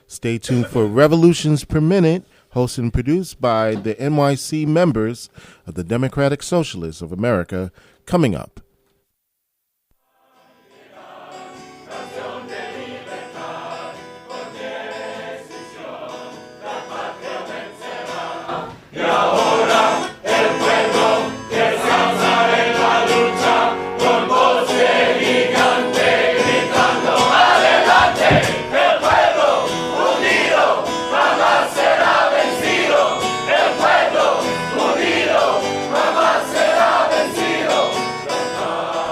Stay tuned for Revolutions Per Minute, hosted and produced by the NYC members of the Democratic Socialists of America, coming up.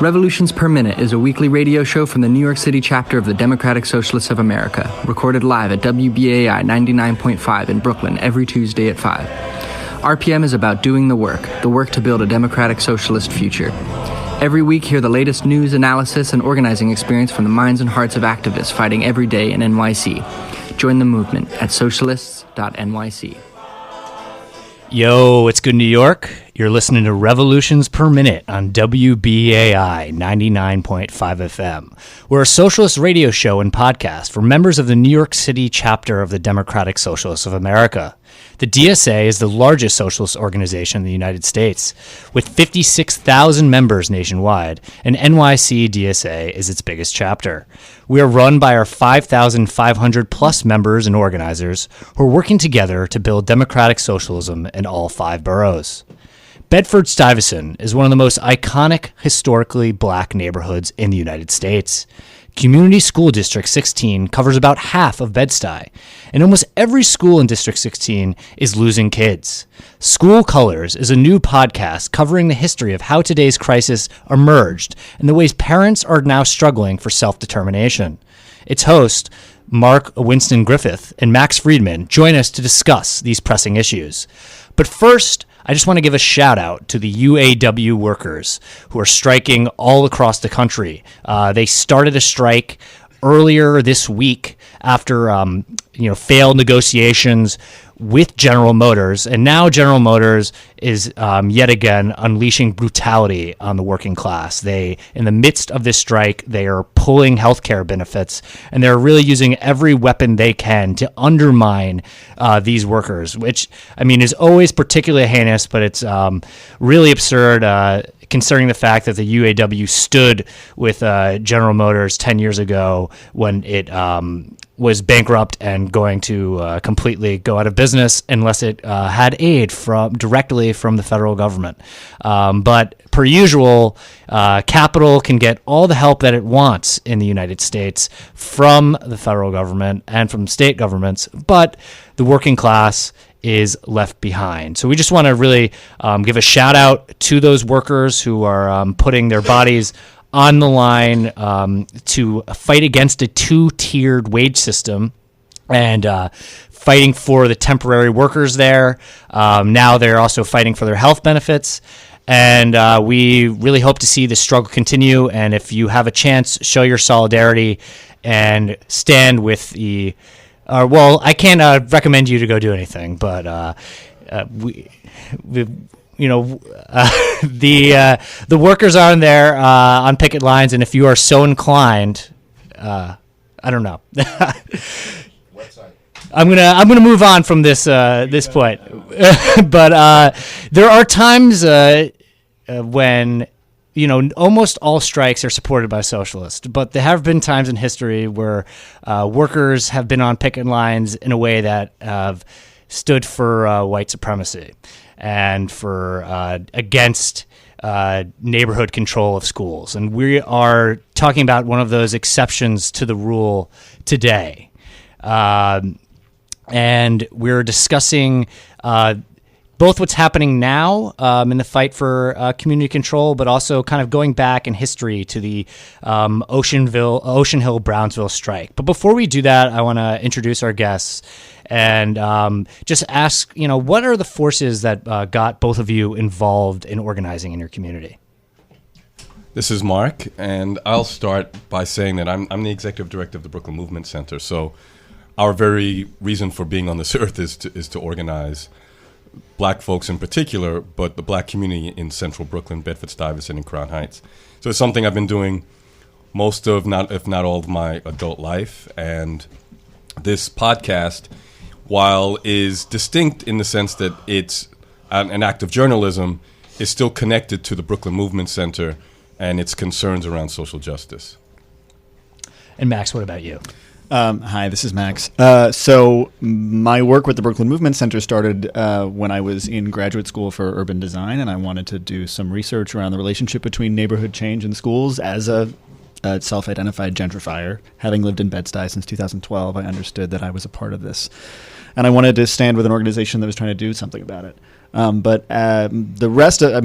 Revolutions Per Minute is a weekly radio show from the New York City chapter of the Democratic Socialists of America, recorded live at WBAI 99.5 in Brooklyn every Tuesday at 5. RPM is about doing the work to build a democratic socialist future. Every week, hear the latest news, analysis, and organizing experience from the minds and hearts of activists fighting every day in NYC. Join the movement at socialists.nyc. Yo, it's good New York. You're listening to Revolutions Per Minute on WBAI 99.5 FM. We're a socialist radio show and podcast for members of the New York City chapter of the Democratic Socialists of America. The DSA is the largest socialist organization in the United States, with 56,000 members nationwide, and NYC DSA is its biggest chapter. We are run by our 5,500 plus members and organizers who are working together to build democratic socialism in all 5 boroughs. Bedford-Stuyvesant is one of the most iconic, historically black neighborhoods in the United States. Community School District 16 covers about half of Bed-Stuy, and almost every school in District 16 is losing kids. School Colors is a new podcast covering the history of how today's crisis emerged and the ways parents are now struggling for self-determination. Its host, Mark Winston Griffith and Max Freedman, join us to discuss these pressing issues. But first, I just want to give a shout out to the UAW workers who are striking all across the country. They started a strike earlier this week after failed negotiations with General Motors, and now General Motors is yet again unleashing brutality on the working class. They, in the midst of this strike, they are pulling healthcare benefits, and they're really using every weapon they can to undermine these workers, which, I mean, is always particularly heinous, but it's really absurd considering the fact that the UAW stood with General Motors 10 years ago when it was bankrupt and going to completely go out of business unless it had aid directly from the federal government. But per usual, capital can get all the help that it wants in the United States from the federal government and from state governments, but the working class is left behind. So we just want to really give a shout out to those workers who are putting their bodies on the line to fight against a 2-tiered wage system and fighting for the temporary workers there. Now they're also fighting for their health benefits. And we really hope to see this struggle continue. And if you have a chance, show your solidarity and stand with the... I can't recommend you to go do anything, but the workers are in there on picket lines, and if you are so inclined, I don't know. I'm gonna move on from this point, but there are times when almost all strikes are supported by socialists, but there have been times in history where workers have been on picket lines in a way that have stood for white supremacy and for against neighborhood control of schools. And we are talking about one of those exceptions to the rule today. And we're discussing both what's happening now in the fight for community control, but also kind of going back in history to the Ocean Hill-Brownsville strike. But before we do that, I want to introduce our guests and just ask, what are the forces that got both of you involved in organizing in your community? This is Mark, and I'll start by saying that I'm the executive director of the Brooklyn Movement Center. So our very reason for being on this earth is to organize black folks in particular, but the black community in central Brooklyn, Bedford-Stuyvesant, and Crown Heights. So it's something I've been doing most of, if not all of my adult life. And this podcast, while is distinct in the sense that it's an act of journalism, is still connected to the Brooklyn Movement Center and its concerns around social justice. And Max, what about you? Hi, this is Max. So my work with the Brooklyn Movement Center started when I was in graduate school for urban design, and I wanted to do some research around the relationship between neighborhood change and schools as a self-identified gentrifier. Having lived in Bed-Stuy since 2012, I understood that I was a part of this. And I wanted to stand with an organization that was trying to do something about it. But the rest of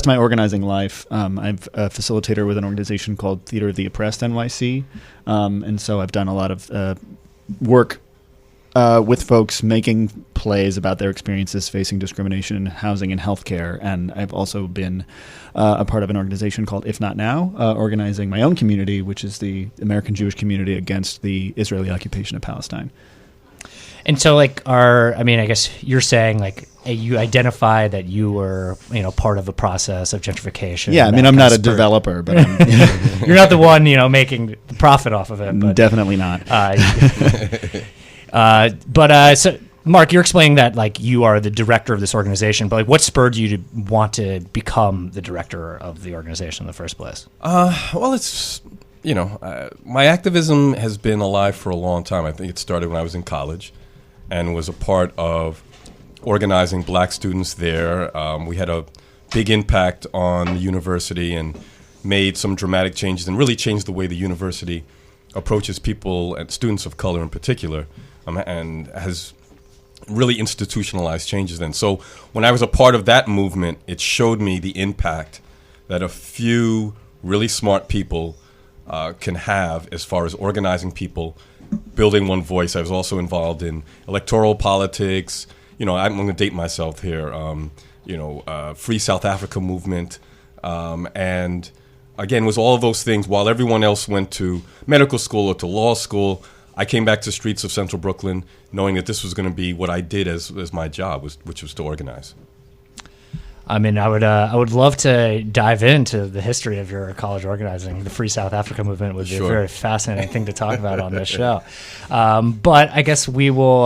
my organizing life, I'm a facilitator with an organization called Theater of the Oppressed NYC, and so I've done a lot of work with folks making plays about their experiences facing discrimination in housing and healthcare. And I've also been a part of an organization called If Not Now, organizing my own community, which is the American Jewish community against the Israeli occupation of Palestine. And so, I guess you're saying, you identify that you were, part of the process of gentrification. Yeah, I'm not a developer, but you're not the one, making the profit off of it. But, definitely not. So, Mark, you're explaining that, you are the director of this organization, but, what spurred you to want to become the director of the organization in the first place? Well, it's, my activism has been alive for a long time. I think it started when I was in college and was a part of organizing black students there. We had a big impact on the university and made some dramatic changes and really changed the way the university approaches people and students of color in particular, and has really institutionalized changes then. So when I was a part of that movement, it showed me the impact that a few really smart people can have as far as organizing people, building one voice. I was also involved in electoral politics. I'm going to date myself here. Free South Africa movement, and again, was all of those things. While everyone else went to medical school or to law school, I came back to the streets of Central Brooklyn, knowing that this was going to be what I did as my job, which was to organize. I would love to dive into the history of your college organizing. The Free South Africa movement would be a very fascinating thing to talk about on this show. But I guess we will.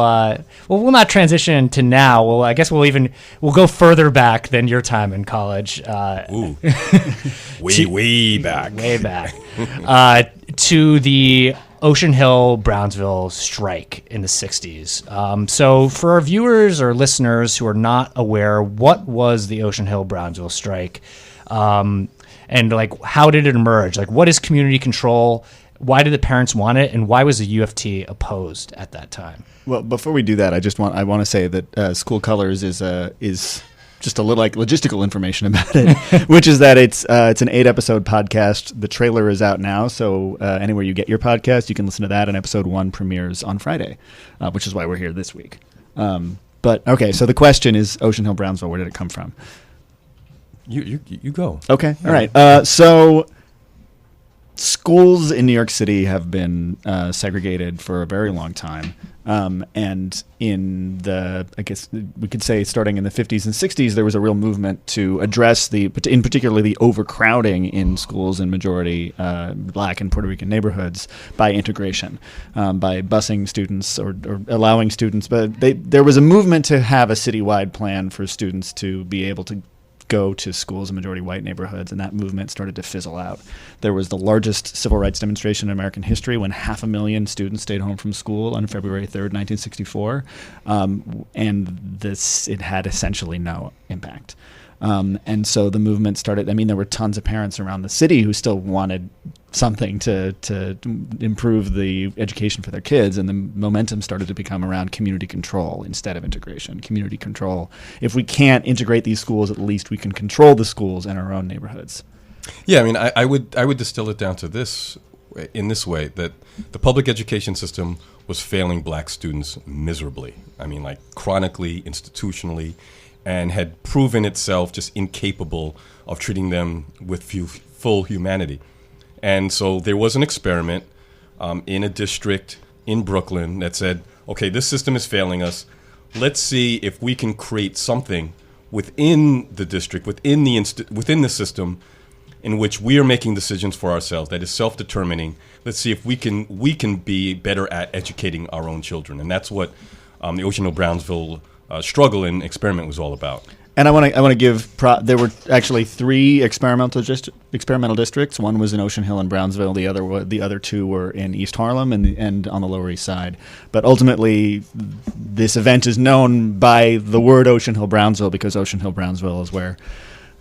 We'll not transition to now. Well, I guess we'll go further back than your time in college. Way back. Way back. To the Ocean Hill-Brownsville strike in the 60s. So for our viewers or listeners who are not aware, what was the Ocean Hill-Brownsville strike? And how did it emerge? What is community control? Why did the parents want it? And why was the U of T opposed at that time? Well, before we do that, I want to say that School Colors is just a little logistical information about it, which is that it's an 8-episode podcast. The trailer is out now, so anywhere you get your podcast, you can listen to that. And episode 1 premieres on Friday, which is why we're here this week. But okay, so the question is Ocean Hill-Brownsville. Where did it come from? You go. Okay, all right. So schools in New York City have been segregated for a very long time. And in I guess we could say starting in the 50s and 60s, there was a real movement to address in particular the overcrowding in schools in majority black and Puerto Rican neighborhoods by integration, by busing students or allowing students. But there was a movement to have a citywide plan for students to be able to go to schools in majority white neighborhoods, and that movement started to fizzle out. There was the largest civil rights demonstration in American history when 500,000 students stayed home from school on February 3rd, 1964, and it had essentially no impact. And so the movement started. There were tons of parents around the city who still wanted something to improve the education for their kids, and the momentum started to become around community control instead of integration. Community control. If we can't integrate these schools, at least we can control the schools in our own neighborhoods. Yeah, I would distill it down to this way, that the public education system was failing black students miserably. Chronically, institutionally, and had proven itself just incapable of treating them with full humanity. And so there was an experiment in a district in Brooklyn that said, okay, this system is failing us. Let's see if we can create something within the district, within the system, in which we are making decisions for ourselves, that is self-determining. Let's see if we can be better at educating our own children. And that's what the Ocean Hill-Brownsville struggle and experiment was all about. And I want to give there were actually 3 experimental districts. One was in Ocean Hill and Brownsville. The other 2 were in East Harlem and on the Lower East Side. But ultimately, this event is known by the word Ocean Hill Brownsville because Ocean Hill Brownsville is where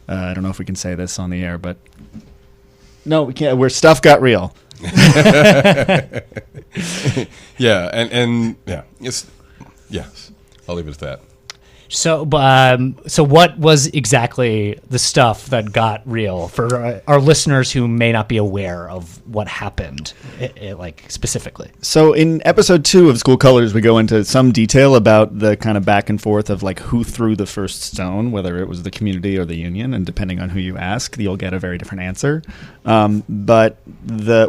I don't know if we can say this on the air, but no, we can't. Where stuff got real. Yeah, and yeah, yes, I'll leave it at that. So what was exactly the stuff that got real for our listeners who may not be aware of what happened, like specifically? So in episode 2 of School Colors, we go into some detail about the kind of back and forth of like who threw the first stone, whether it was the community or the union, and depending on who you ask, you'll get a very different answer. But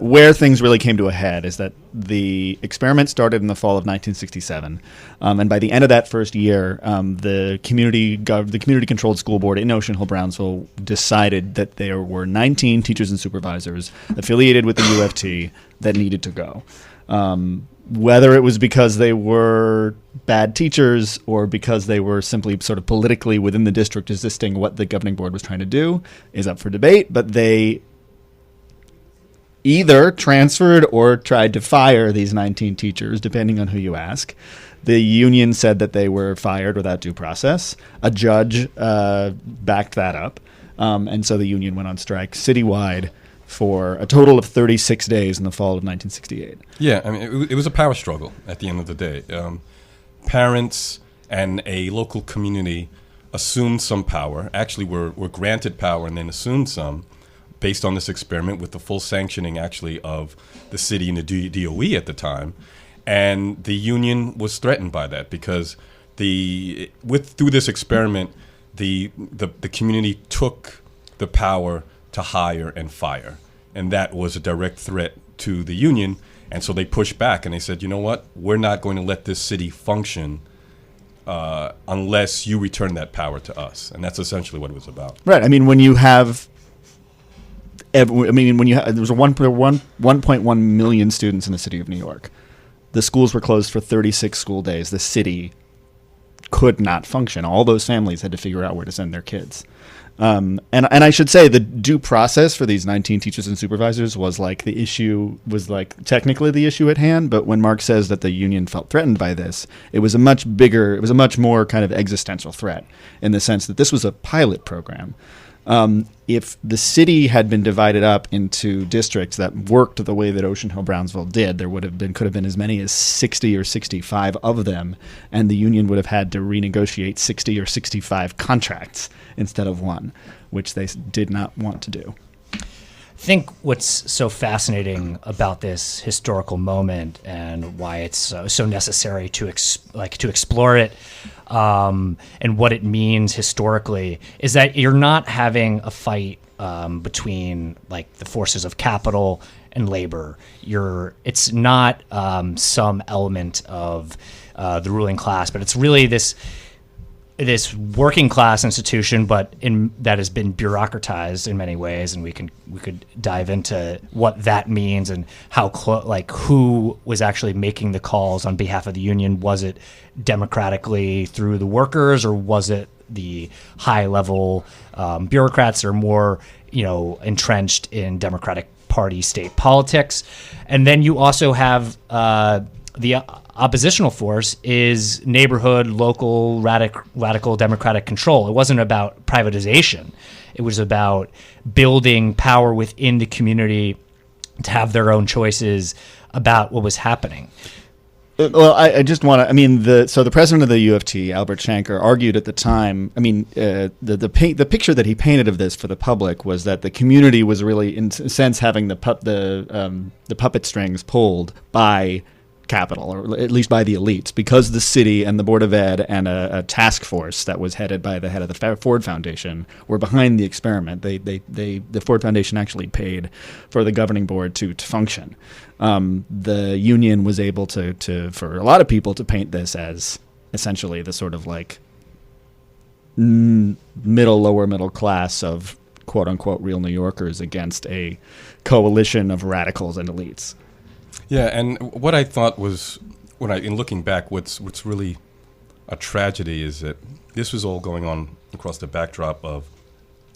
where things really came to a head is that the experiment started in the fall of 1967, and by the end of that first year, the community-controlled school board in Ocean Hill-Brownsville decided that there were 19 teachers and supervisors affiliated with the UFT that needed to go. Whether it was because they were bad teachers or because they were simply sort of politically within the district resisting what the governing board was trying to do is up for debate, but they either transferred or tried to fire these 19 teachers, depending on who you ask. The union said that they were fired without due process. A judge backed that up. And so the union went on strike citywide for a total of 36 days in the fall of 1968. Yeah, I mean, it was a power struggle at the end of the day. Parents and a local community assumed some power, actually were granted power and then assumed some, based on this experiment with the full sanctioning, actually, of the city and the DOE at the time. And the union was threatened by that because through this experiment, the community took the power to hire and fire. And that was a direct threat to the union. And so they pushed back and they said, you know what? We're not going to let this city function unless you return that power to us. And that's essentially what it was about. Right. I mean, when you have... there was 1.1 million students in the city of New York. The schools were closed for 36 school days. The city could not function. All those families had to figure out where to send their kids. And I should say the due process for these 19 teachers and supervisors was like technically the issue at hand. But when Mark says that the union felt threatened by this, it was a much more kind of existential threat in the sense that this was a pilot program. If the city had been divided up into districts that worked the way that Ocean Hill-Brownsville did, there could have been as many as 60 or 65 of them, and the union would have had to renegotiate 60 or 65 contracts instead of one, which they did not want to do. I think what's so fascinating about this historical moment and why it's so necessary to explore it and what it means historically is that you're not having a fight between like the forces of capital and labor. It's not some element of the ruling class, but it's really this working class institution, but that has been bureaucratized in many ways, and we could dive into what that means and how who was actually making the calls on behalf of the union. Was it democratically through the workers, or was it the high level bureaucrats that are more entrenched in Democratic Party state politics? And then you also have the oppositional force is neighborhood, local, radical democratic control. It wasn't about privatization. It was about building power within the community to have their own choices about what was happening. Well, I just want to. So the president of the UFT, Albert Shanker, argued at the time. The picture that he painted of this for the public was that the community was really, in a sense, having the puppet strings pulled by capital, or at least by the elites, because the city and the Board of Ed and a task force that was headed by the head of the Ford Foundation were behind the experiment. The Ford Foundation actually paid for the governing board to function. The union was able to for a lot of people to paint this as essentially the sort of like lower middle class of quote-unquote real New Yorkers against a coalition of radicals and elites. Yeah, and what I thought was, in looking back, what's really a tragedy is that this was all going on across the backdrop of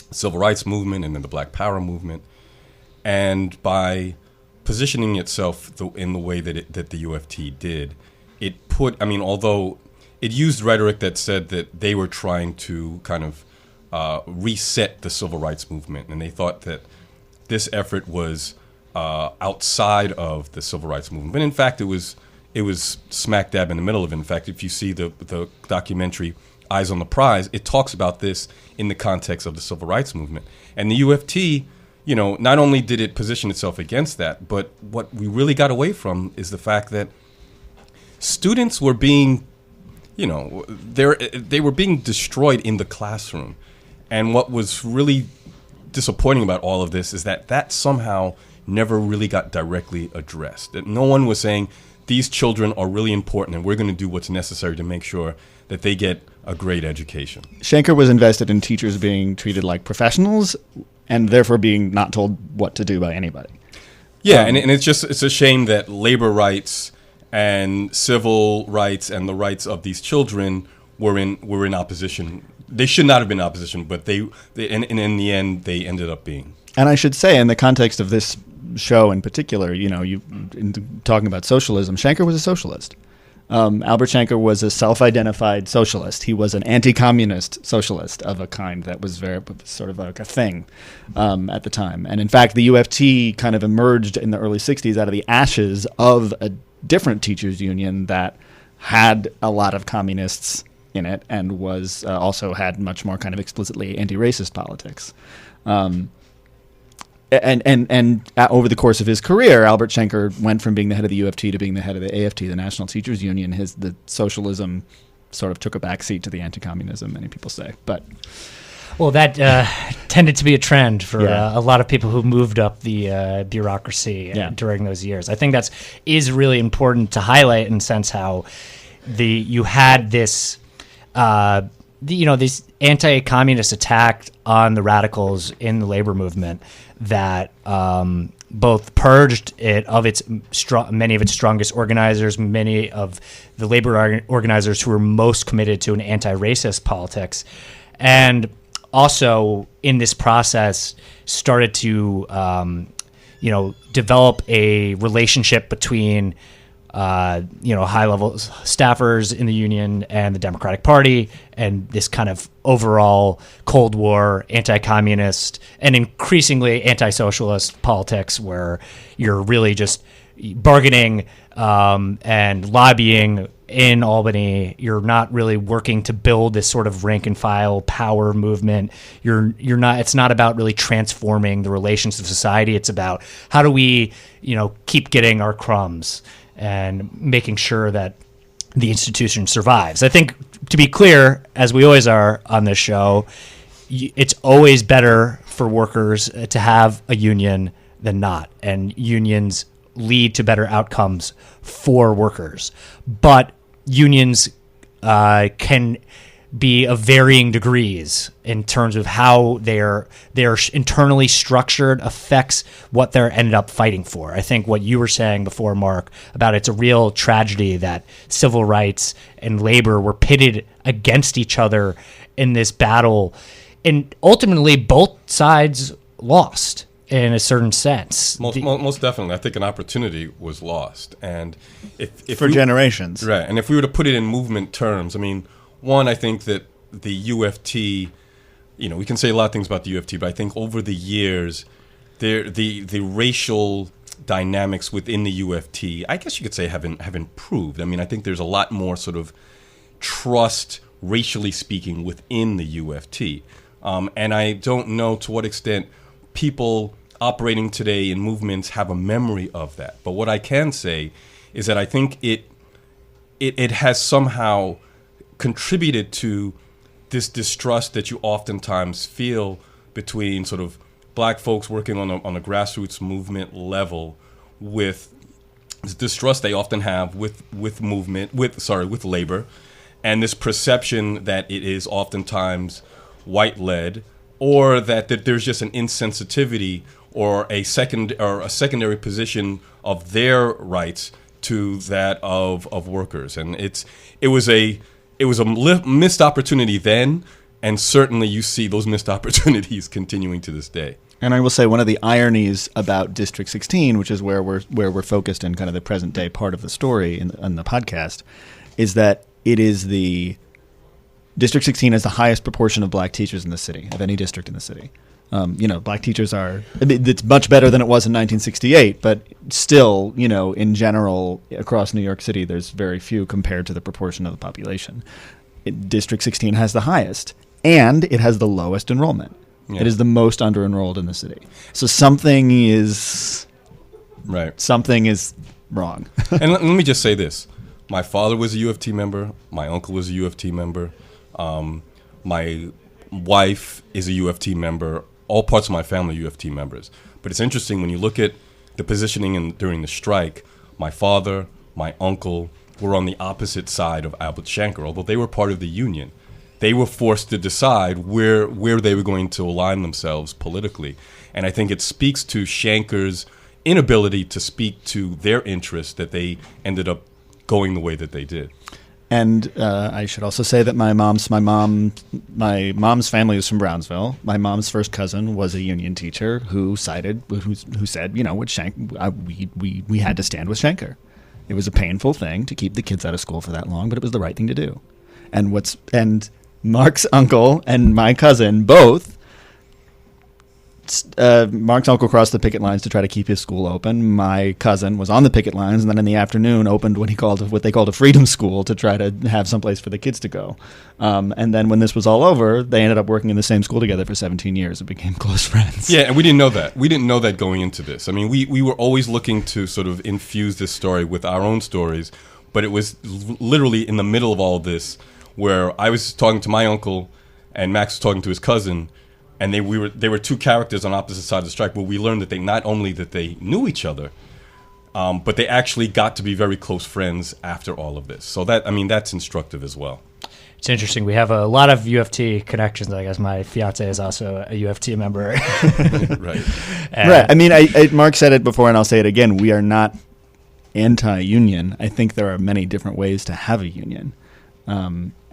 the Civil Rights Movement and then the Black Power Movement, and by positioning itself in the way that the UFT did, it put, although it used rhetoric that said that they were trying to kind of reset the Civil Rights Movement, and they thought that this effort was outside of the Civil Rights Movement. But in fact, it was smack dab in the middle of it. In fact, if you see the documentary Eyes on the Prize, it talks about this in the context of the Civil Rights Movement. And the UFT, not only did it position itself against that, but what we really got away from is the fact that students were being, they were being destroyed in the classroom. And what was really disappointing about all of this is that somehow never really got directly addressed. That no one was saying, these children are really important and we're going to do what's necessary to make sure that they get a great education. Schenker was invested in teachers being treated like professionals and therefore being not told what to do by anybody. Yeah, and it's a shame that labor rights and civil rights and the rights of these children were in opposition. They should not have been in opposition, but they in the end they ended up being. And I should say, in the context of this show in particular, in talking about socialism, Schenker was a socialist. Albert Schenker was a self-identified socialist. He was an anti-communist socialist of a kind that was very sort of like a thing at the time. And in fact, the UFT kind of emerged in the early 60s out of the ashes of a different teachers union that had a lot of communists in it and was also had much more kind of explicitly anti-racist politics. And over the course of his career, Albert Schenker went from being the head of the UFT to being the head of the AFT, the National Teachers Union. The socialism sort of took a backseat to the anti-communism, many people say. But that tended to be a trend for a lot of people who moved up the bureaucracy during those years. I think is really important to highlight in a sense how you had this this anti-communist attack on the radicals in the labor movement that both purged it of many of its strongest organizers, many of the labor organizers who were most committed to an anti-racist politics, and also in this process started to develop a relationship between high-level staffers in the union and the Democratic Party, and this kind of overall Cold War, anti-communist, and increasingly anti-socialist politics where you're really just bargaining and lobbying in Albany. You're not really working to build this sort of rank-and-file power movement. It's not about really transforming the relations of society. It's about how do we, keep getting our crumbs and making sure that the institution survives. I think, to be clear, as we always are on this show, it's always better for workers to have a union than not, and unions lead to better outcomes for workers. But unions can be of varying degrees in terms of how they're internally structured affects what they're ended up fighting for. I think what you were saying before, Mark, about it's a real tragedy that civil rights and labor were pitted against each other in this battle, and ultimately both sides lost in a certain sense. Most definitely. I think an opportunity was lost. And if for generations. Right. And if we were to put it in movement terms, one, I think that the UFT, we can say a lot of things about the UFT, but I think over the years, the racial dynamics within the UFT, I guess you could say, have improved. I think there's a lot more sort of trust, racially speaking, within the UFT. And I don't know to what extent people operating today in movements have a memory of that. But what I can say is that I think it has somehow contributed to this distrust that you oftentimes feel between sort of black folks working on a grassroots movement level with this distrust they often have with labor, and this perception that it is oftentimes white-led or that there's just an insensitivity or a secondary position of their rights to that of workers. And it was a missed opportunity then, and certainly you see those missed opportunities continuing to this day. And I will say one of the ironies about District 16, which is where we're focused in kind of the present day part of the story in the podcast, is that it is District 16 has the highest proportion of black teachers in the city, of any district in the city. Black teachers it's much better than it was in 1968, but still, in general, across New York City, there's very few compared to the proportion of the population. District 16 has the highest, and it has the lowest enrollment. Yeah. It is the most under-enrolled in the city. So something is wrong. And let me just say this. My father was a U of T member. My uncle was a U of T member. My wife is a U of T member. All parts of my family are U of T members. But it's interesting when you look at the positioning during the strike, my father, my uncle were on the opposite side of Albert Shanker, although they were part of the union. They were forced to decide where they were going to align themselves politically. And I think it speaks to Shanker's inability to speak to their interests that they ended up going the way that they did. And I should also say that my mom's family is from Brownsville. My mom's first cousin was a union teacher who said, with we had to stand with Shanker. It was a painful thing to keep the kids out of school for that long, but it was the right thing to do. And Mark's uncle and my cousin both. Mark's uncle crossed the picket lines to try to keep his school open. My cousin was on the picket lines, and then in the afternoon opened what they called a freedom school to try to have someplace for the kids to go. And then when this was all over, they ended up working in the same school together for 17 years and became close friends. Yeah, and we didn't know that. We didn't know that going into this. I mean, we were always looking to sort of infuse this story with our own stories, but it was literally in the middle of all of this where I was talking to my uncle and Max was talking to his cousin, and they were two characters on opposite sides of the strike, but we learned that they not only that they knew each other, but they actually got to be very close friends after all of this. So that's instructive as well. It's interesting. We have a lot of U of T connections. I guess my fiance is also a U of T member. Right. Right. I mean, Mark said it before, and I'll say it again. We are not anti-union. I think there are many different ways to have a union.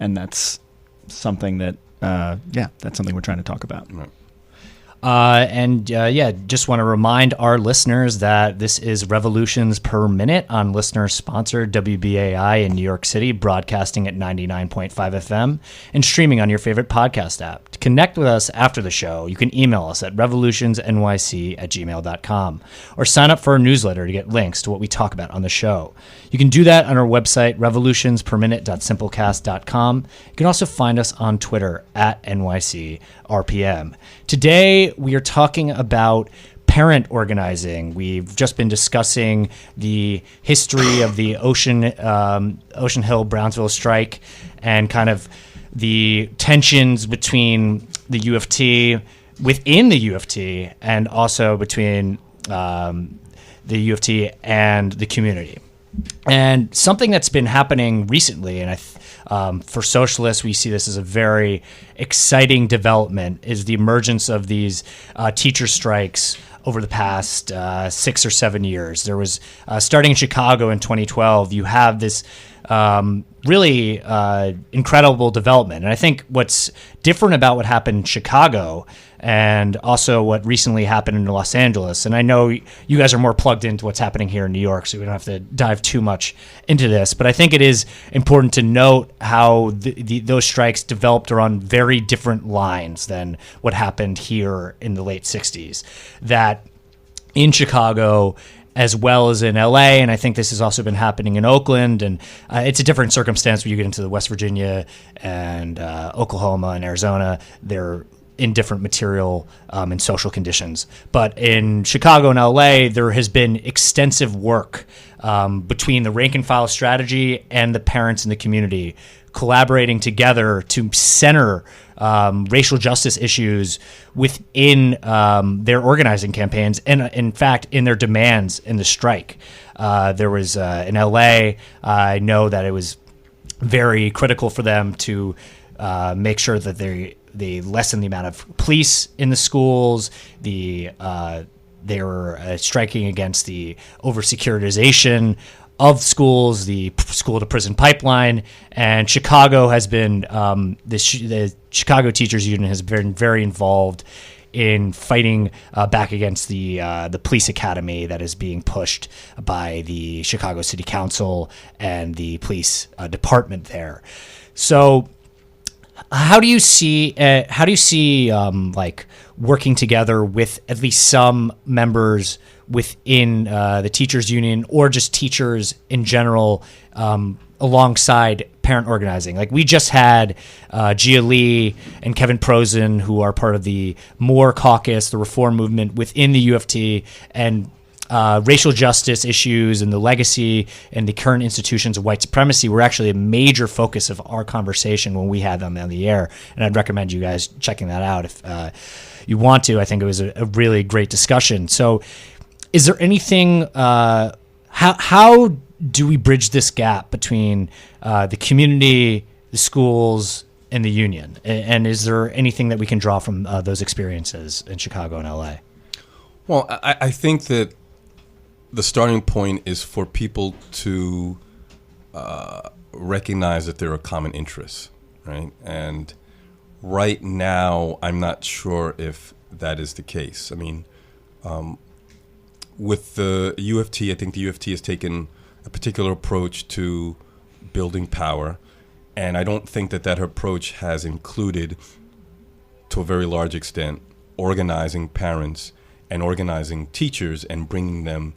And that's something that, that's something we're trying to talk about. Right. Just want to remind our listeners that this is Revolutions Per Minute on listener-sponsored WBAI in New York City, broadcasting at 99.5 FM and streaming on your favorite podcast app. To connect with us after the show, you can email us at revolutionsnyc@gmail.com or sign up for our newsletter to get links to what we talk about on the show. You can do that on our website, revolutionsperminute.simplecast.com. You can also find us on Twitter at NYCRPM. Today, we are talking about parent organizing. We've just been discussing the history of the Ocean Hill-Brownsville strike and kind of the tensions between the U of T, within the U of T, and also between the U of T and the community. And something that's been happening recently, and for socialists, we see this as a very exciting development, is the emergence of these teacher strikes over the past 6 or 7 years. There was, starting in Chicago in 2012, you have this really incredible development. And I think what's different about what happened in Chicago and also what recently happened in Los Angeles, and I know you guys are more plugged into what's happening here in New York, so we don't have to dive too much into this, but I think it is important to note how those strikes developed around very different lines than what happened here in the late 60s. That in Chicago, as well as in LA, and I think this has also been happening in Oakland, and it's a different circumstance when you get into the West Virginia and Oklahoma and Arizona. They're in different material and social conditions. But in Chicago and LA, there has been extensive work between the rank and file strategy and the parents in the community collaborating together to center racial justice issues within their organizing campaigns and, in fact, in their demands in the strike. There was, in LA, I know that it was very critical for them to make sure that they they lessened the amount of police in the schools. They were striking against the over-securitization of schools, the school-to-prison pipeline, and Chicago has been the Chicago Teachers Union has been very involved in fighting back against the police academy that is being pushed by the Chicago City Council and the police department there. So, how do you see like working together with at least some members within the teachers union or just teachers in general alongside parent organizing? Like we just had Gia Lee and Kevin Prosen, who are part of the Moore Caucus, the reform movement within the U of T, and racial justice issues and the legacy and the current institutions of white supremacy were actually a major focus of our conversation when we had them on the air. And I'd recommend you guys checking that out if you want to. I think it was a really great discussion. So is there anything, how do we bridge this gap between the community, the schools, and the union? And is there anything that we can draw from those experiences in Chicago and LA? Well, I think that the starting point is for people to recognize that there are common interests, right? And right now, I'm not sure if that is the case. I mean, with the U of T, I think the U of T has taken a particular approach to building power, and I don't think that approach has included, to a very large extent, organizing parents and organizing teachers and bringing them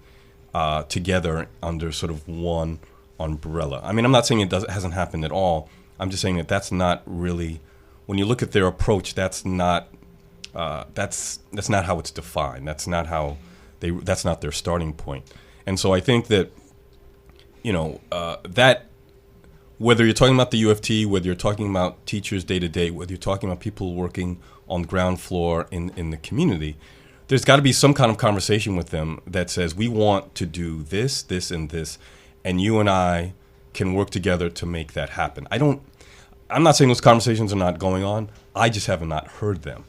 together under sort of one umbrella. I mean, I'm not saying it hasn't happened at all. I'm just saying that that's not really, when you look at their approach, that's not how it's defined. That's not their starting point. And so I think that, that whether you're talking about the U of T, whether you're talking about teachers day to day, whether you're talking about people working on the ground floor in the community, there's got to be some kind of conversation with them that says, we want to do this, this, and this, and you and I can work together to make that happen. I'm not saying those conversations are not going on. I just have not heard them.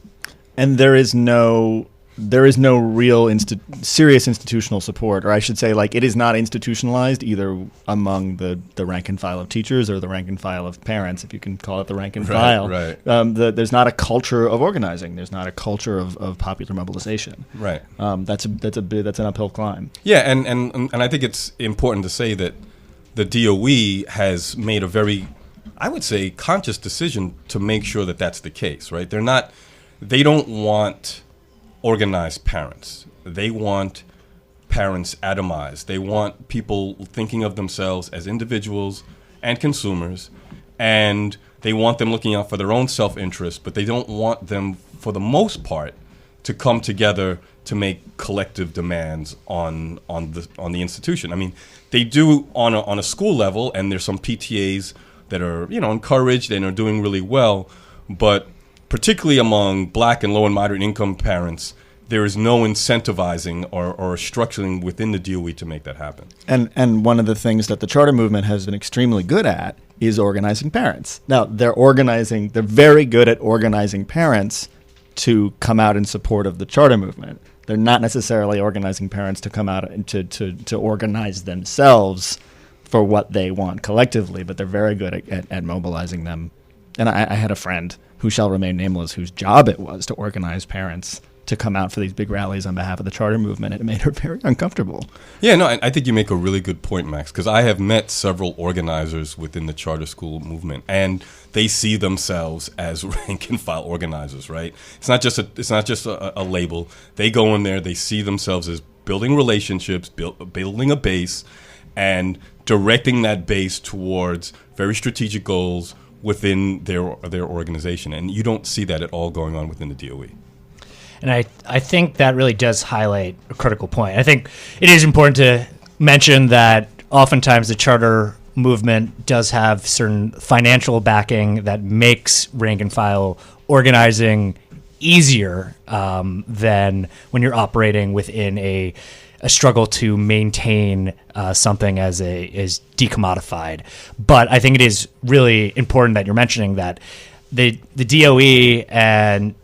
And there is no real serious institutional support, or I should say, like, it is not institutionalized either among the rank and file of teachers or the rank and file of parents, if you can call it the rank and file. Right. There's not a culture of organizing. There's not a culture of popular mobilization. Right. That's an uphill climb. Yeah, and I think it's important to say that the DOE has made a very, I would say, conscious decision to make sure that that's the case. Right. They don't want organized parents. They want parents atomized. They want people thinking of themselves as individuals and consumers, and they want them looking out for their own self-interest, but they don't want them, for the most part, to come together to make collective demands on the institution. I mean, they do on a school level, and there's some PTAs that are encouraged and are doing really well, but particularly among black and low and moderate income parents, there is no incentivizing or structuring within the DOE to make that happen. And one of the things that the charter movement has been extremely good at is organizing parents. Now, they're very good at organizing parents to come out in support of the charter movement. They're not necessarily organizing parents to come out and to organize themselves for what they want collectively, but they're very good at mobilizing them. And I had a friend who shall remain nameless, whose job it was to organize parents to come out for these big rallies on behalf of the charter movement, and it made her very uncomfortable. Yeah, no, I think you make a really good point, Max, because I have met several organizers within the charter school movement, and they see themselves as rank and file organizers, right? It's not just a label. They go in there, they see themselves as building relationships, building a base, and directing that base towards very strategic goals within their organization. And you don't see that at all going on within the DOE. And I think that really does highlight a critical point. I think it is important to mention that oftentimes the charter movement does have certain financial backing that makes rank and file organizing easier than when you're operating within a struggle to maintain something as decommodified. But I think it is really important that you're mentioning that the DOE and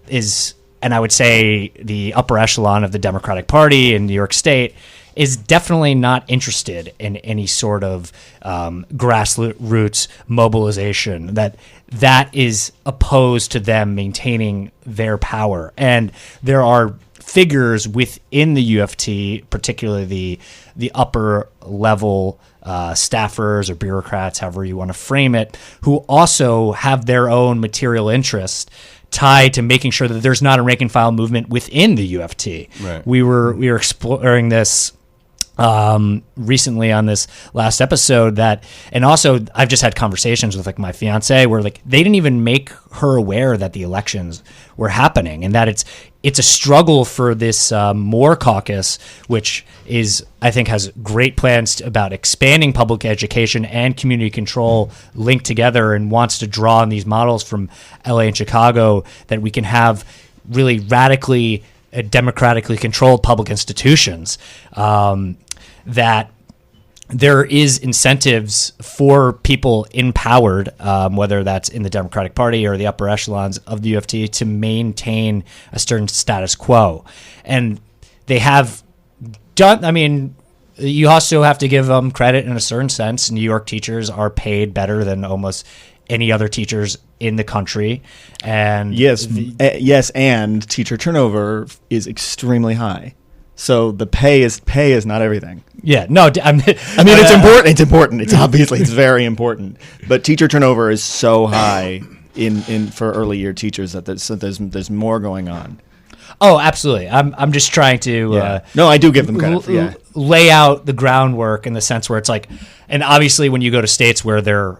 I would say the upper echelon of the Democratic Party in New York State is definitely not interested in any sort of grassroots mobilization that is opposed to them maintaining their power. And there are figures within the UFT, particularly the upper level staffers or bureaucrats, however you want to frame it, who also have their own material interest tied to making sure that there's not a rank and file movement within the UFT. Right. We were exploring this recently on this last episode and also I've just had conversations with like my fiance where like they didn't even make her aware that the elections were happening, and that it's a struggle for this Moore caucus, which is, I think, has great plans about expanding public education and community control linked together, and wants to draw on these models from LA and Chicago, that we can have really radically democratically controlled public institutions, that there is incentives for people empowered, whether that's in the Democratic Party or the upper echelons of the UFT, to maintain a certain status quo. And they have done, I mean, you also have to give them credit in a certain sense. New York teachers are paid better than almost any other teachers in the country. And yes, and teacher turnover is extremely high. So the pay is not everything. Yeah, no, I mean it's important. It's important. It's obviously it's very important. But teacher turnover is so high in for early year teachers that there's more going on. Oh, absolutely. I'm just trying to no, I do give them credit. Lay out the groundwork in the sense where it's like, and obviously when you go to states where there's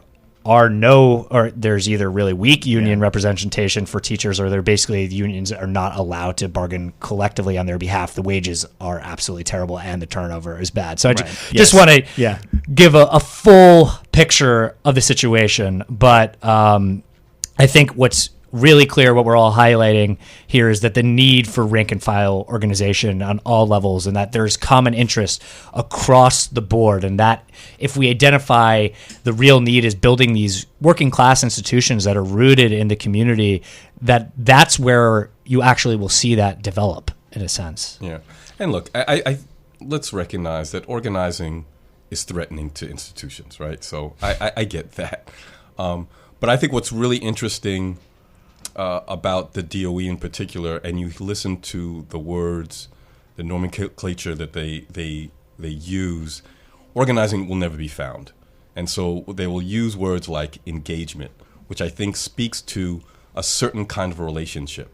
either really weak union representation for teachers, or they're basically, the unions are not allowed to bargain collectively on their behalf, the wages are absolutely terrible and the turnover is bad. So I just want to give a full picture of the situation. But I think what's really clear, what we're all highlighting here, is that the need for rank and file organization on all levels, and that there's common interest across the board, and that if we identify the real need is building these working class institutions that are rooted in the community, that's where you actually will see that develop in a sense. Yeah. And look, I let's recognize that organizing is threatening to institutions, right? So I get that. But I think what's really interesting about the DOE in particular, and you listen to the words, the nomenclature that they use, organizing will never be found. And so they will use words like engagement, which I think speaks to a certain kind of a relationship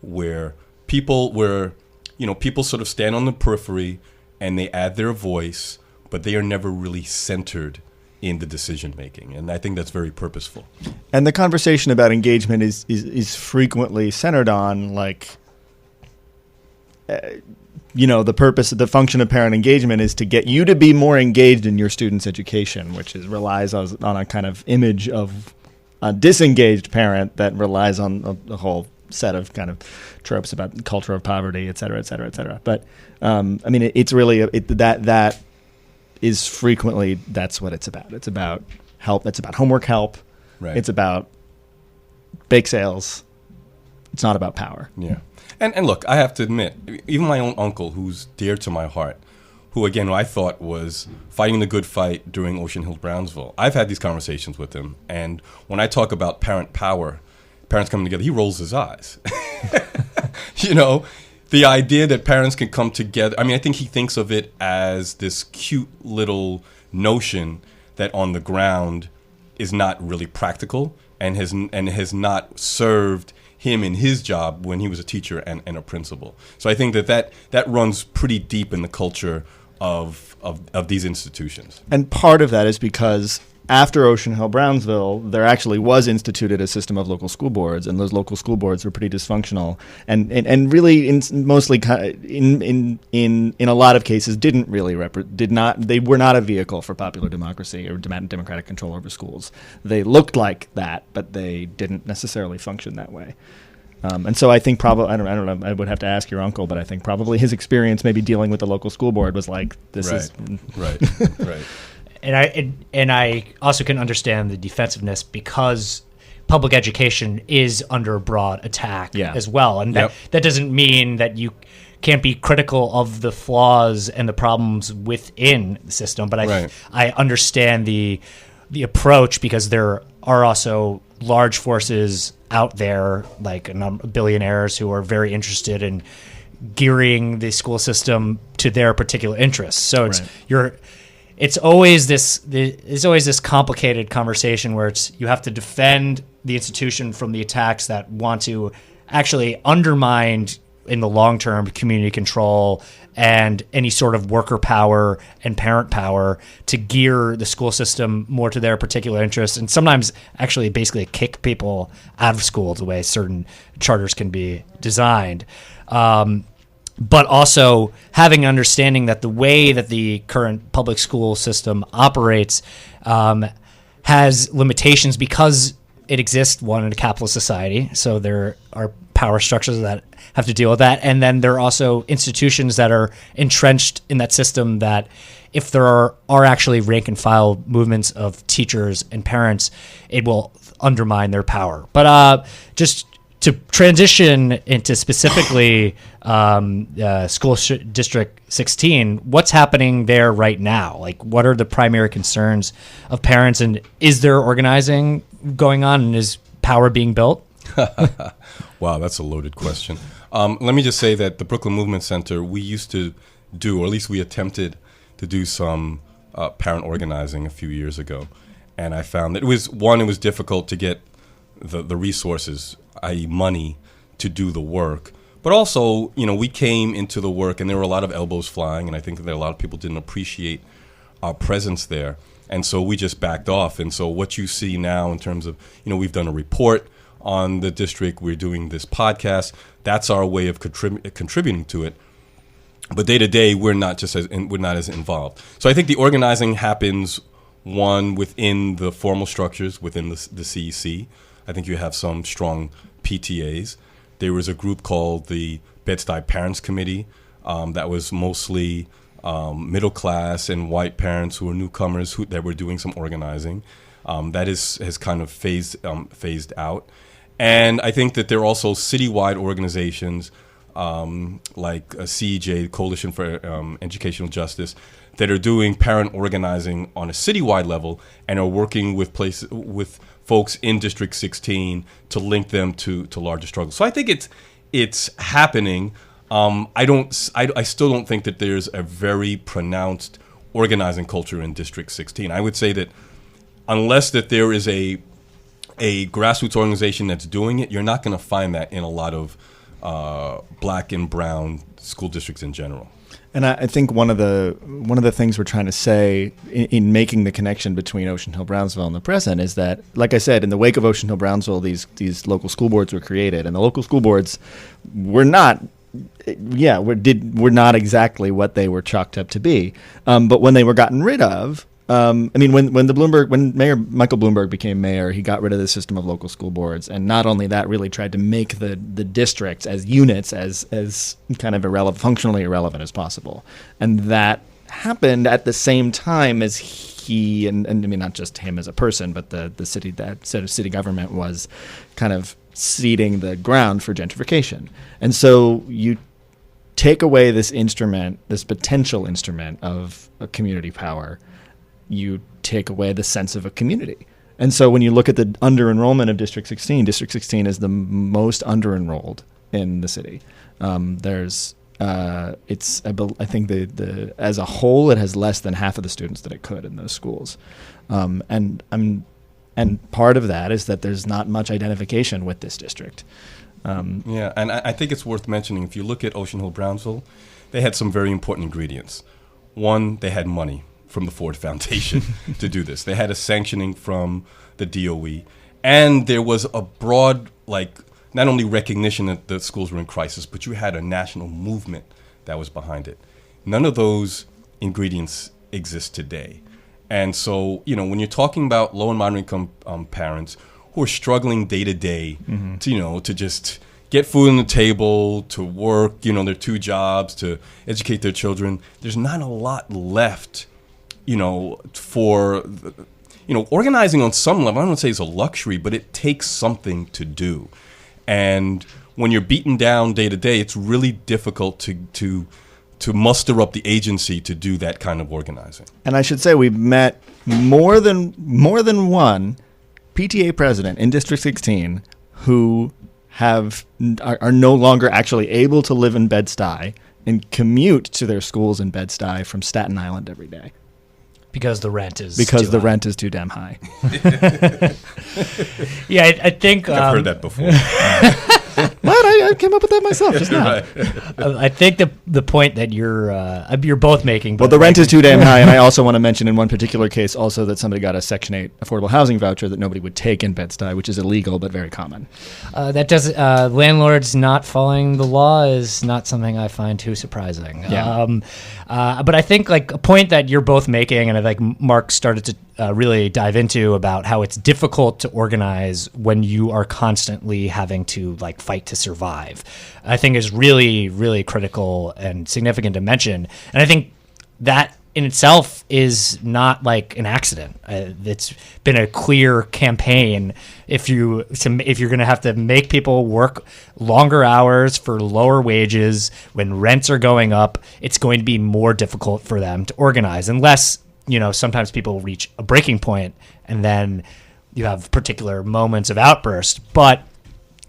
where people sort of stand on the periphery and they add their voice, but they are never really centered in the decision making, and I think that's very purposeful. And the conversation about engagement is frequently centered on the purpose, the function of parent engagement is to get you to be more engaged in your student's education, which relies on a kind of image of a disengaged parent that relies on a whole set of kind of tropes about culture of poverty, et cetera, et cetera, et cetera. But it's really that is frequently, that's what it's about. It's about help. It's about homework help. Right. It's about bake sales. It's not about power. Yeah. And look, I have to admit, even my own uncle, who's dear to my heart, who again I thought was fighting the good fight during Ocean Hill-Brownsville, I've had these conversations with him, and when I talk about parent power, parents coming together, he rolls his eyes. The idea that parents can come together, I think he thinks of it as this cute little notion that on the ground is not really practical and has not served him in his job when he was a teacher and a principal. So I think that runs pretty deep in the culture of these institutions. And part of that is because after Ocean Hill-Brownsville, there actually was instituted a system of local school boards, and those local school boards were pretty dysfunctional, and really mostly in a lot of cases they were not a vehicle for popular democracy or democratic control over schools. They looked like that, but they didn't necessarily function that way. And so I think probably I don't know. I would have to ask your uncle, but I think probably his experience maybe dealing with the local school board was like this is right. And I also can understand the defensiveness, because public education is under broad attack as well. And that doesn't mean that you can't be critical of the flaws and the problems within the system. But I understand the approach, because there are also large forces out there, like billionaires, who are very interested in gearing the school system to their particular interests. So it's always this complicated conversation where you have to defend the institution from the attacks that want to actually undermine, in the long term, community control and any sort of worker power and parent power to gear the school system more to their particular interests, and sometimes actually basically kick people out of school the way certain charters can be designed. But also having understanding that the way that the current public school system operates has limitations, because it exists, one, in a capitalist society, so there are power structures that have to deal with that, and then there are also institutions that are entrenched in that system that, if there are actually rank and file movements of teachers and parents, it will undermine their power. But just to transition into specifically District 16, what's happening there right now? Like, what are the primary concerns of parents, and is there organizing going on, and is power being built? Wow, that's a loaded question. Let me just say that the Brooklyn Movement Center, we used to do, or at least we attempted to do, some parent organizing a few years ago. And I found that it was difficult to get the resources, i.e. money, to do the work. But also, we came into the work and there were a lot of elbows flying, and I think that a lot of people didn't appreciate our presence there. And so we just backed off. And so what you see now in terms of, we've done a report on the district, we're doing this podcast, that's our way of contributing to it. But day to day, we're not as involved. So I think the organizing happens, one, within the formal structures within the CEC. I think you have some strong PTAs. There was a group called the Bed-Stuy Parents Committee that was mostly middle class and white parents who were newcomers that were doing some organizing. That has kind of phased out. And I think that there are also citywide organizations like CEJ, Coalition for Educational Justice, that are doing parent organizing on a citywide level and are working with folks in District 16 to link them to larger struggles. So I think it's happening. I still don't think that there's a very pronounced organizing culture in District 16. I would say that unless that there is a grassroots organization that's doing it, you're not going to find that in a lot of black and brown school districts in general. And I think one of the things we're trying to say in making the connection between Ocean Hill-Brownsville and the present is that, like I said, in the wake of Ocean Hill-Brownsville, these local school boards were created, and the local school boards were not exactly what they were chalked up to be. But when they were gotten rid of, when Mayor Michael Bloomberg became mayor, he got rid of the system of local school boards, and not only that, really tried to make the districts as units as kind of functionally irrelevant as possible. And that happened at the same time as he, and I mean not just him as a person, but the city government was kind of seeding the ground for gentrification. And so you take away this potential instrument of a community power, you take away the sense of a community. And so when you look at the under-enrollment of District 16, District 16 is the most under-enrolled in the city. I think as a whole, it has less than half of the students that it could in those schools. And part of that is that there's not much identification with this district. And I think it's worth mentioning, if you look at Ocean Hill-Brownsville, they had some very important ingredients. One, they had money from the Ford Foundation to do this. They had a sanctioning from the DOE, and there was a broad, not only recognition that the schools were in crisis, but you had a national movement that was behind it. None of those ingredients exist today. And so, when you're talking about low and moderate income parents who are struggling day to day to just get food on the table, to work, their two jobs, to educate their children, there's not a lot left for organizing on some level, I don't want to say it's a luxury, but it takes something to do. And when you're beaten down day to day, it's really difficult to muster up the agency to do that kind of organizing. And I should say we've met more than one PTA president in District 16 who are no longer actually able to live in Bed-Stuy and commute to their schools in Bed-Stuy from Staten Island every day. Because the rent is rent is too damn high. Yeah, I think I've heard that before. What? I came up with that myself just now. Right. I think the point that you're both making. Well, the rent is too damn high, and I also want to mention in one particular case also that somebody got a Section 8 affordable housing voucher that nobody would take in Bed-Stuy, which is illegal but very common. That does landlords not following the law is not something I find too surprising. Yeah. But I think like a point that you're both making, and I think Mark started to really dive into about how it's difficult to organize when you are constantly having to like fight to survive, I think is really, really critical and significant to mention. And I think that in itself is not like an accident. It's been a clear campaign. If you're going to have to make people work longer hours for lower wages when rents are going up, it's going to be more difficult for them to organize unless, sometimes people reach a breaking point and then you have particular moments of outburst. But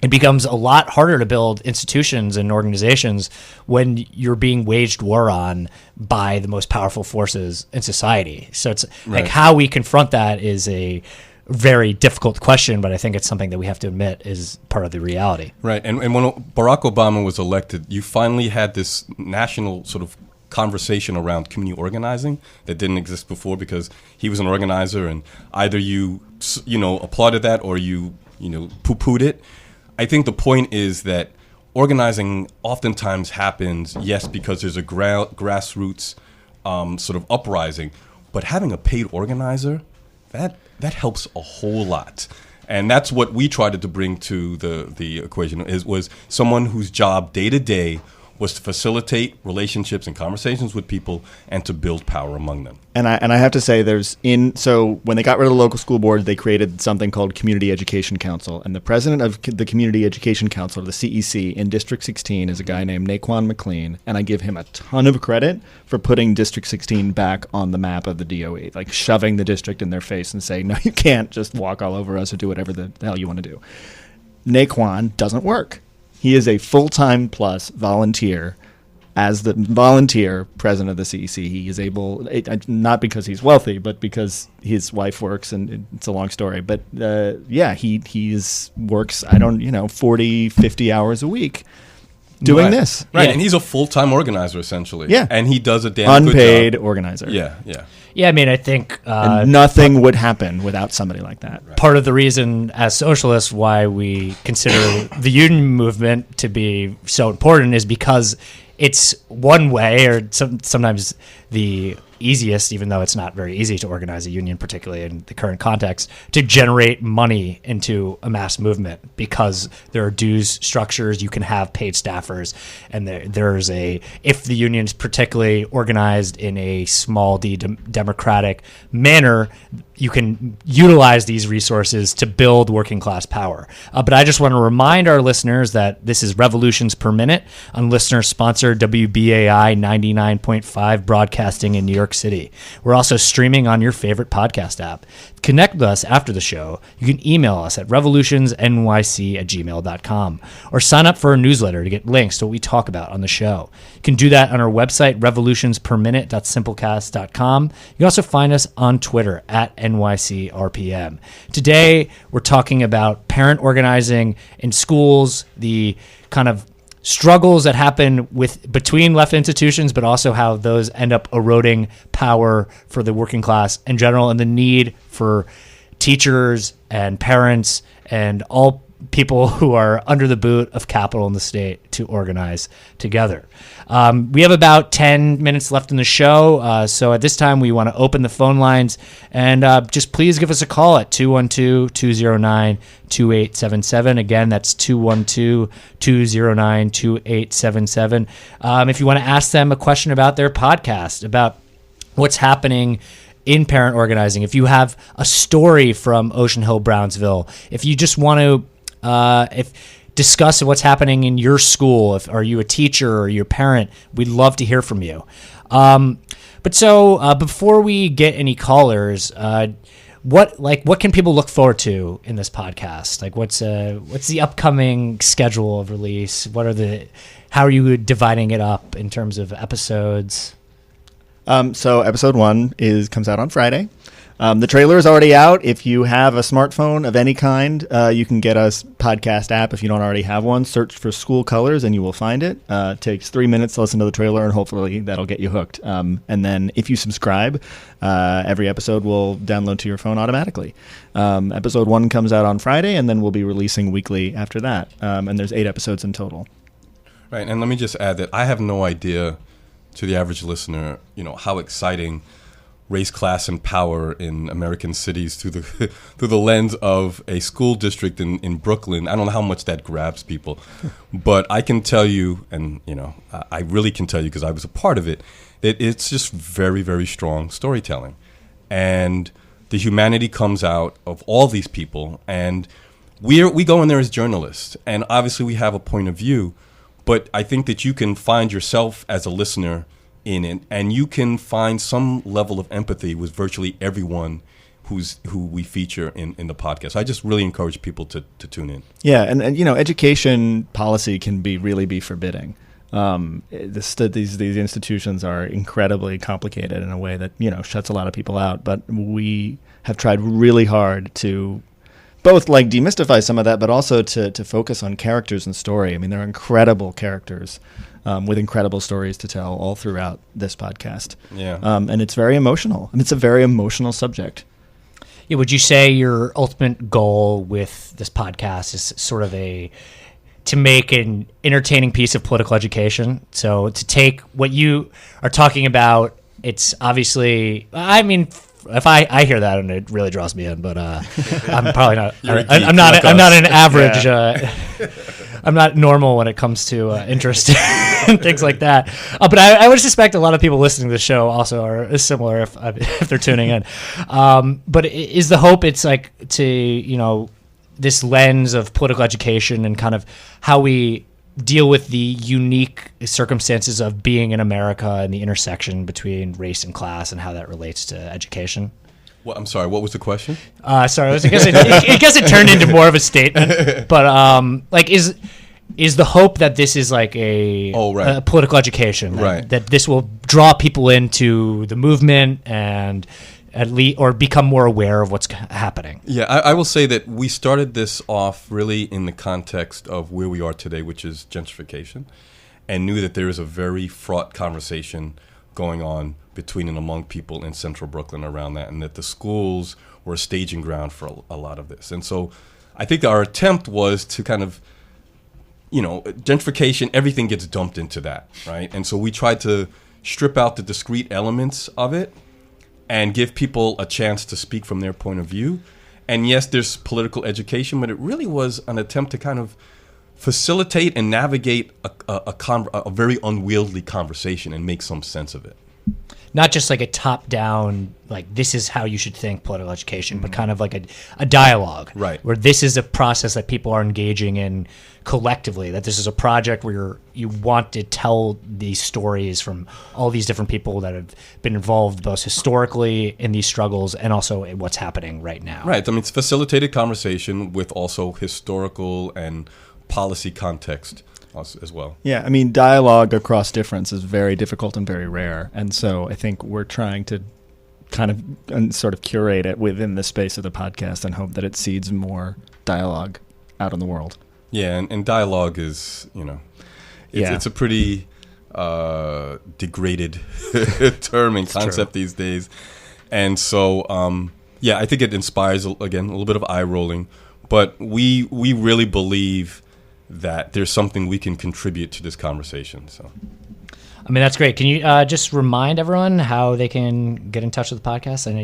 it becomes a lot harder to build institutions and organizations when you're being waged war on by the most powerful forces in society. So it's like how we confront that is a very difficult question, but I think it's something that we have to admit is part of the reality. Right. And when Barack Obama was elected, you finally had this national sort of conversation around community organizing that didn't exist before because he was an organizer, and either you applauded that or you poo-pooed it. I think the point is that organizing oftentimes happens, yes, because there's a grassroots sort of uprising, but having a paid organizer, that helps a whole lot. And that's what we tried to bring to the equation was someone whose job day to day was to facilitate relationships and conversations with people and to build power among them. And I have to say so when they got rid of the local school board, they created something called Community Education Council. And the president of the Community Education Council, the CEC, in District 16 is a guy named Naquan McLean. And I give him a ton of credit for putting District 16 back on the map of the DOE, like shoving the district in their face and saying, no, you can't just walk all over us or do whatever the hell you want to do. Naquan doesn't work. He is a full-time plus volunteer. As the volunteer president of the CEC, he is able, not because he's wealthy, but because his wife works, and it's a long story. But he works, 40, 50 hours a week doing this. Right, Yeah. and he's a full-time organizer, essentially. Yeah. And he does a damn good Unpaid job. organizer. Yeah. Yeah, I mean, I think And nothing would happen without somebody like that. Right. part of the reason as socialists why we consider the union movement to be so important is because it's one way, or sometimes the easiest, even though it's not very easy to organize a union, particularly in the current context, to generate money into a mass movement, because there are dues structures, you can have paid staffers, and there's if the union's particularly organized in a small d democratic manner, you can utilize these resources to build working class power. But I just want to remind our listeners that this is Revolutions Per Minute on listener-sponsored WBAI 99.5 broadcasting in New York City. We're also streaming on your favorite podcast app. Connect with us after the show. You can email us at revolutionsnyc@gmail.com or sign up for our newsletter to get links to what we talk about on the show. You can do that on our website, revolutionsperminute.simplecast.com. You can also find us on Twitter at NYCRPM. Today, we're talking about parent organizing in schools, the kind of struggles that happen between left institutions, but also how those end up eroding power for the working class in general, and the need for teachers and parents and all people who are under the boot of capital in the state to organize together. We have about 10 minutes left in the show, so at this time we want to open the phone lines, and just please give us a call at 212-209-2877. Again, that's 212-209-2877. If you want to ask them a question about their podcast, about what's happening in parent organizing, if you have a story from Ocean Hill-Brownsville, if you just want to discuss what's happening in your school, if are you a teacher or you're a parent, we'd love to hear from you. But before we get any callers, what can people look forward to in this podcast? Like what's the upcoming schedule of release? How are you dividing it up in terms of episodes? So episode 1 comes out on Friday. The trailer is already out. If you have a smartphone of any kind, you can get us podcast app. If you don't already have one, search for School Colors and you will find it. It takes 3 minutes to listen to the trailer, and hopefully that'll get you hooked. And then if you subscribe, every episode will download to your phone automatically. Episode 1 comes out on Friday, and then we'll be releasing weekly after that. And there's 8 episodes in total. Right, and let me just add that I have no idea, to the average listener, how exciting race, class, and power in American cities through the lens of a school district in Brooklyn. I don't know how much that grabs people, but I can tell you, and I really can tell you because I was a part of it, that it's just very, very strong storytelling, and the humanity comes out of all these people, and we go in there as journalists, and obviously we have a point of view, but I think that you can find yourself as a listener in it, and you can find some level of empathy with virtually everyone who we feature in the podcast. So I just really encourage people to tune in. Yeah, and education policy can really be forbidding. These institutions are incredibly complicated in a way that shuts a lot of people out. But we have tried really hard to both demystify some of that, but also to focus on characters and story. I mean, there are incredible characters with incredible stories to tell all throughout this podcast. Yeah. And it's very emotional. I mean, it's a very emotional subject. Yeah, would you say your ultimate goal with this podcast is sort of to make an entertaining piece of political education? So to take what you are talking about, it's obviously, I mean, if I hear that, and it really draws me in, but I'm probably not. I'm not an average. Yeah. I'm not normal when it comes to interest and things like that. But I would suspect a lot of people listening to the show also are similar if they're tuning in. But is the hope it's like to this lens of political education and kind of how we deal with the unique circumstances of being in America and the intersection between race and class and how that relates to education? Well, I'm sorry, what was the question? Sorry, I guess it turned into more of a statement. But is the hope that this is like a political education, that this will draw people into the movement and at least or become more aware of what's happening? Yeah, I will say that we started this off really in the context of where we are today, which is gentrification, and knew that there is a very fraught conversation going on between and among people in central Brooklyn around that, and that the schools were a staging ground for a lot of this. And so I think our attempt was to kind of, gentrification, everything gets dumped into that, right? And so we tried to strip out the discrete elements of it and give people a chance to speak from their point of view. And yes, there's political education, but it really was an attempt to kind of facilitate and navigate a very unwieldy conversation and make some sense of it. Not just like a top-down, like this is how you should think political education, but kind of like a dialogue, right? Where this is a process that people are engaging in collectively. That this is a project where you want to tell these stories from all these different people that have been involved, both historically in these struggles and also in what's happening right now. Right. I mean, it's facilitated conversation with also historical and policy context as well. Yeah, I mean, dialogue across difference is very difficult and very rare. And so I think we're trying to kind of sort of curate it within the space of the podcast and hope that it seeds more dialogue out in the world. Yeah, and dialogue is, it's a pretty degraded term and concept these days. And so, I think it inspires, again, a little bit of eye rolling. But we really believe that there's something we can contribute to this conversation. So, I mean, that's great. Can you just remind everyone how they can get in touch with the podcast? I know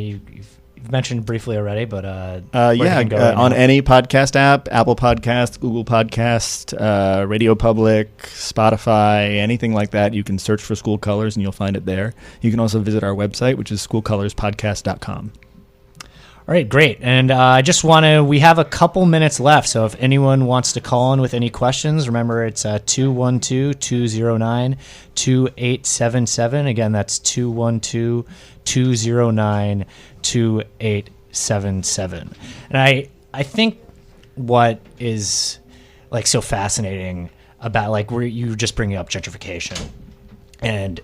you've mentioned briefly already, but where yeah, can go right on now? any podcast app, Apple Podcast, Google Podcast, Radio Public, Spotify, anything like that, you can search for School Colors and you'll find it there. You can also visit our website, which is schoolcolorspodcast.com. All right, great. And we have a couple minutes left. So if anyone wants to call in with any questions, remember it's 212-209-2877. Again, that's 212-209-2877. And I think what is like so fascinating about like where you just bringing up gentrification, and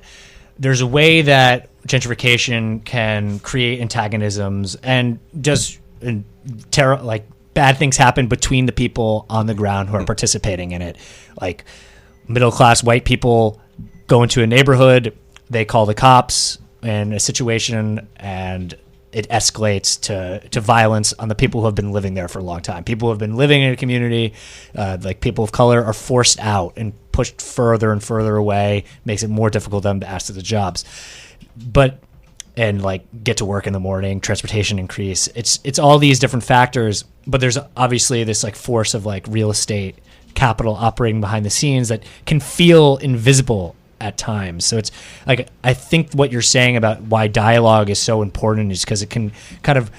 there's a way that gentrification can create antagonisms and just like bad things happen between the people on the ground who are participating in it. Like middle-class white people go into a neighborhood, they call the cops in a situation, and it escalates to violence on the people who have been living there for a long time. People who have been living in a community, like people of color, are forced out and pushed further and further away, makes it more difficult for them to access the jobs. And like get to work in the morning, transportation increase. It's all these different factors, but there's obviously this like force of like real estate capital operating behind the scenes that can feel invisible at times. So it's like, I think what you're saying about why dialogue is so important is because it can kind of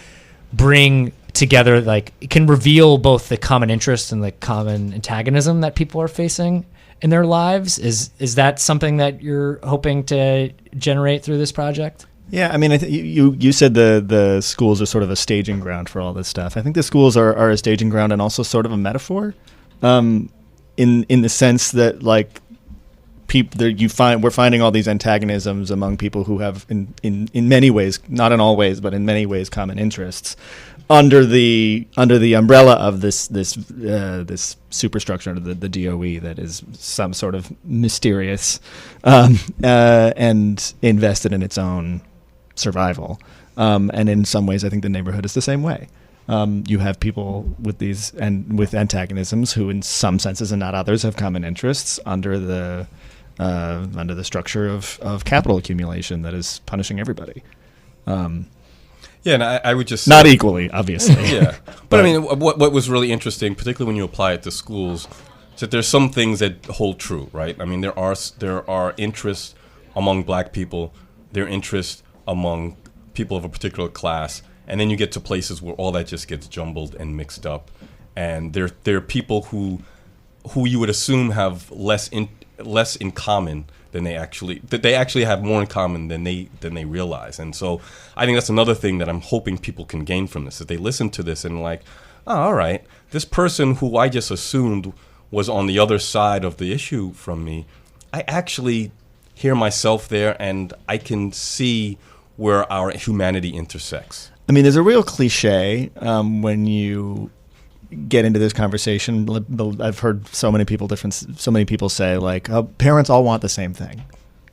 bring together, like it can reveal both the common interest and the common antagonism that people are facing in their lives. Is that something that you're hoping to generate through this project? Yeah, I mean, you said the schools are sort of a staging ground for all this stuff. I think the schools are a staging ground and also sort of a metaphor, in the sense that like we're finding all these antagonisms among people who have in many ways, not in all ways, but in many ways, common interests under the umbrella of this superstructure, the DOE, that is some sort of mysterious and invested in its own survival. And in some ways, I think the neighborhood is the same way. You have people with with antagonisms who, in some senses and not others, have common interests under the structure of capital accumulation that is punishing everybody. Yeah, and I would just say, not equally, obviously. Yeah, but I mean, what was really interesting, particularly when you apply it to schools, is that there's some things that hold true, right? I mean, there are interests among Black people, there are interests among people of a particular class, and then you get to places where all that just gets jumbled and mixed up, and there are people who you would assume have less in common than they actually have more in common than they realize. And so I think that's another thing that I'm hoping people can gain from this, that they listen to this and like, oh, all right, this person who I just assumed was on the other side of the issue from me, I actually hear myself there, and I can see where our humanity intersects. I mean, there's a real cliche when you get into this conversation. I've heard so many people say like, oh, parents all want the same thing.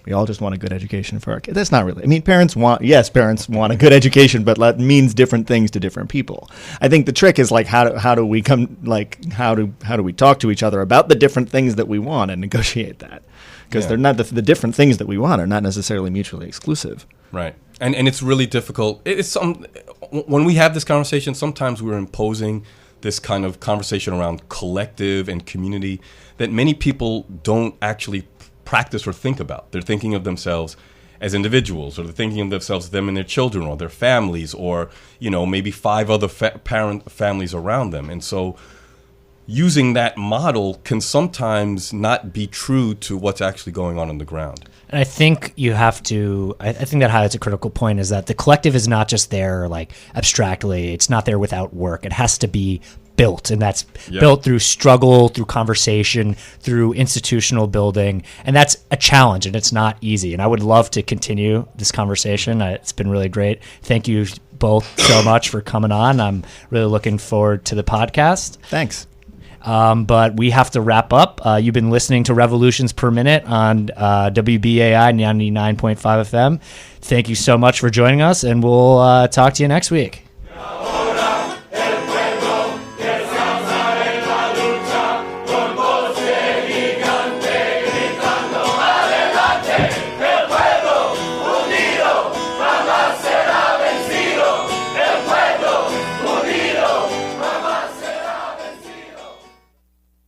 We all just want a good education for our kids. That's not really. I mean, parents want a good education, but that means different things to different people. I think the trick is like how do we talk to each other about the different things that we want and negotiate that, because they're not the different things that we want are not necessarily mutually exclusive. Right. And it's really difficult. When we have this conversation, sometimes we're imposing this kind of conversation around collective and community that many people don't actually practice or think about. They're thinking of themselves as individuals, or they're thinking of themselves, them and their children, or their families, or maybe 5 other families around them. And so using that model can sometimes not be true to what's actually going on the ground. And I think you have to, I think that highlights a critical point, is that the collective is not just there like abstractly. It's not there without work. It has to be built, and that's built through struggle, through conversation, through institutional building. And that's a challenge, and it's not easy. And I would love to continue this conversation. It's been really great. Thank you both so much for coming on. I'm really looking forward to the podcast. Thanks. But we have to wrap up. You've been listening to Revolutions Per Minute on WBAI 99.5 FM. Thank you so much for joining us, and we'll talk to you next week.